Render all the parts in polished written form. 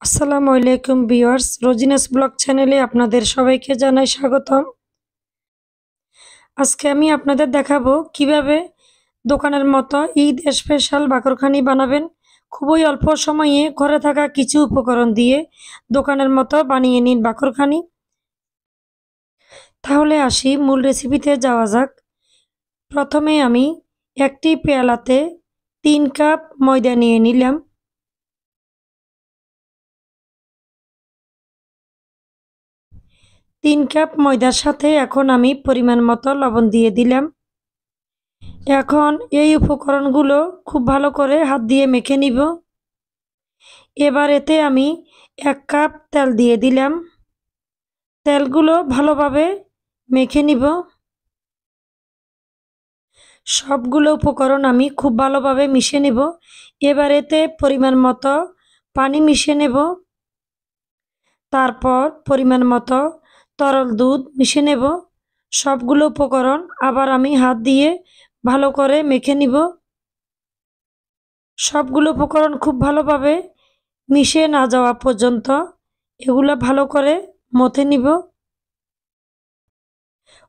আসসালামু আলাইকুম viewers, রোজিনাস blog চ্যানেলে আপনাদের সবাইকে জানাই স্বাগতম। আজকে আমি আপনাদের দেখাবো কিভাবে দোকানের মতো ঈদ স্পেশাল বাকরখানি বানাবেন। খুবই অল্প সময়ে ঘরে থাকা কিছু উপকরণ দিয়ে দোকানের মতো বানিয়ে নিন বাকরখানি। তাহলে আসি মূল রেসিপিতে যাওয়া যাক। প্রথমে আমি একটি পেয়ালাতে 3 কাপ ময়দা নিয়ে নিলাম। 3 কাপ ময়দার সাথে এখন আমি পরিমাণ মতো লবণ দিয়ে দিলাম। এখন এই উপকরণগুলো খুব ভালো করে হাত দিয়ে মেখে নিব। এবার এতে আমি 1 কাপ তেল দিয়ে দিলাম। তেলগুলো ভালোভাবে মেখে নিব। সবগুলো উপকরণ আমি খুব ভালোভাবে মিশিয়ে নেব। এবার এতে পরিমাণ মতো পানি মিশিয়ে নেব। তারপর পরিমাণ মতো তরল দুধ মিশিয়ে নেব। সবগুলো উপকরণ আবার আমি হাত দিয়ে ভালো করে মেখে নিব। সবগুলো উপকরণ খুব ভালোভাবে মিশে না যাওয়া পর্যন্ত এগুলো ভালো করে মথে নিব।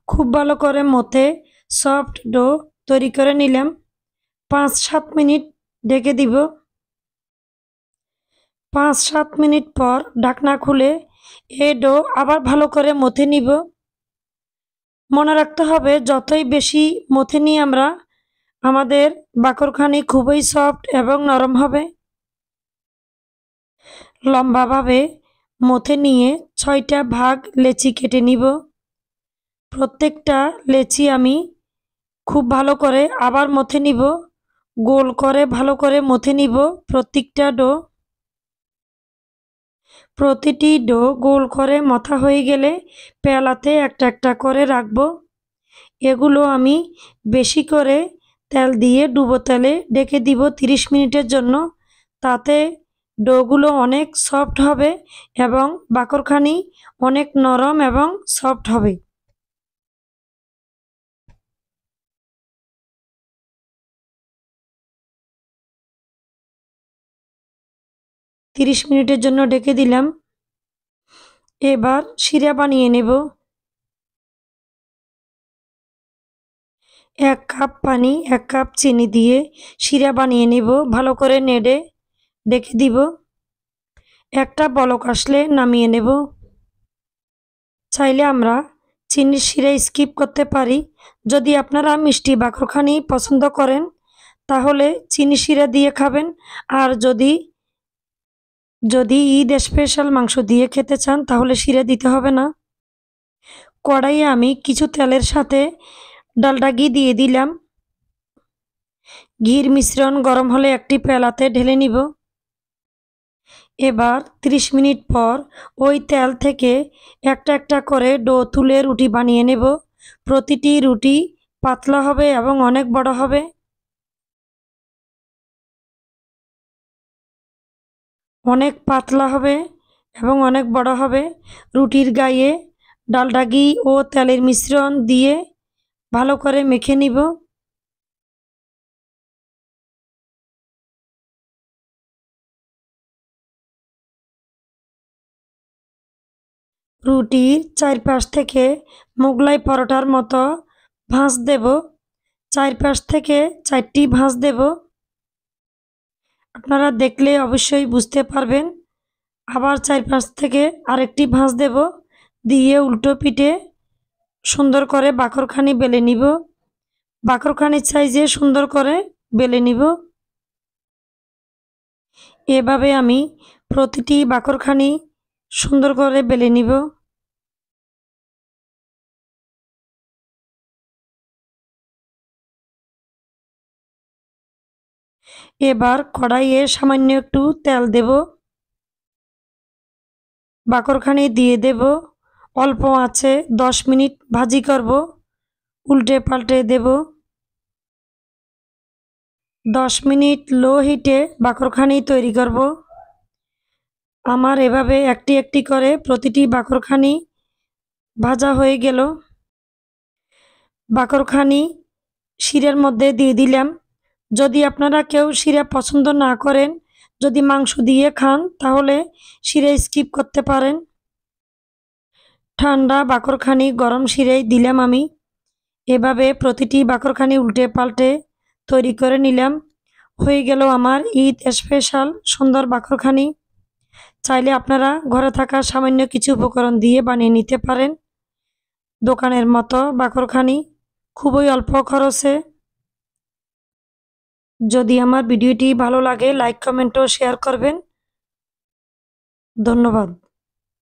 খুব ভালো করে মথে সফট ডো তৈরি করে নিলাম। 5-7 মিনিট ঢেকে দিব। 5-7 মিনিট পর ঢাকনা খুলে এই ডো আবার ভালো করে মথে নিব। মনে রাখতে হবে, যতই বেশি মথে নিই আমরা, আমাদের বাকরখানি খুবই সফট এবং নরম হবে। লম্বাভাবে মথে নিয়ে 6টা ভাগ লেচি কেটে নিব। প্রত্যেকটা লেচি আমি খুব ভালো করে আবার মথে নিব। গোল করে ভালো করে মথে নিব প্রত্যেকটা ডো। প্রতিটি ডো গোল করে মথা হয়ে গেলে পেলাতে একটা একটা করে রাখবো। এগুলো আমি বেশি করে তেল দিয়ে ডুবো তেলে ঢেকে দিব 30 মিনিটের জন্য। তাতে ডোগুলো অনেক সফট হবে এবং বাকরখানি অনেক নরম এবং সফট হবে। 30 মিনিটের জন্য ঢেকে দিলাম। এবার শিরা বানিয়ে নেব। 1 কাপ পানি 1 কাপ চিনি দিয়ে শিরা বানিয়ে নেব। ভালো করে নেড়ে ঢেকে দিব। একটা বলক আসলে নামিয়ে নেব। চাইলে আমরা চিনির শিরা স্কিপ করতে পারি। যদি আপনারা মিষ্টি বাকরখানি পছন্দ করেন তাহলে চিনি শিরা দিয়ে খাবেন। আর যদি ঈদ স্পেশাল মাংস দিয়ে খেতে চান তাহলে শিরা দিতে হবে না। কড়াইয়ে আমি কিছু তেলের সাথে ডালডা ঘি দিয়ে দিলাম। ঘির মিশ্রণ গরম হলে একটি পেলাতে ঢেলে নিব। এবার 30 মিনিট পর ওই তেল থেকে একটা একটা করে ডো তুলে রুটি বানিয়ে নেব। প্রতিটি রুটি পাতলা হবে এবং অনেক বড় হবে। অনেক পাতলা হবে এবং অনেক বড় হবে। রুটির গায়ে ডালডা ঘি ও তেলের মিশ্রণ দিয়ে ভালো করে মেখে নিব। রুটির চারপাশ থেকে মোগলাই পরোটার মতো ভাঁজ দেব। চারপাশ থেকে 4টি ভাঁজ দেব। আপনারা দেখলে অবশ্যই বুঝতে পারবেন। আবার চারপাশ থেকে আরেকটি ভাঁজ দেব। দিয়ে উল্টো পিঠে সুন্দর করে বাকরখানি বেলে নিব। বাকরখানির সাইজে সুন্দর করে বেলে নিব। এভাবে আমি প্রতিটি বাকরখানি সুন্দর করে বেলে নিব। এবার কড়াইয়ে সামান্য একটু তেল দেব। বাকরখানি দিয়ে দেব। অল্প আঁচে 10 মিনিট ভাজি করব। উল্টে পাল্টে দেব। 10 মিনিট লো হিটে বাকরখানি তৈরি করব। আমার এভাবে একটি একটি করে প্রতিটি বাকরখানি ভাজা হয়ে গেল। বাকরখানি শিরার মধ্যে দিয়ে দিলাম। যদি আপনারা কেউ শিরা পছন্দ না করেন যদি মাংস দিয়ে খান তাহলে শিরে স্কিপ করতে পারেন। ঠান্ডা বাকরখানি গরম শিরেই দিলাম আমি। এভাবে প্রতিটি বাকরখানি উল্টে পাল্টে তৈরি করে নিলাম। হয়ে গেল আমার ঈদ স্পেশাল সুন্দর বাকরখানি। চাইলে আপনারা ঘরে থাকা সামান্য কিছু উপকরণ দিয়ে বানিয়ে নিতে পারেন দোকানের মতো বাকরখানি, খুবই অল্প খরচে। যদি আমার ভিডিওটি ভালো লাগে লাইক কমেন্ট ও শেয়ার করবেন। ধন্যবাদ।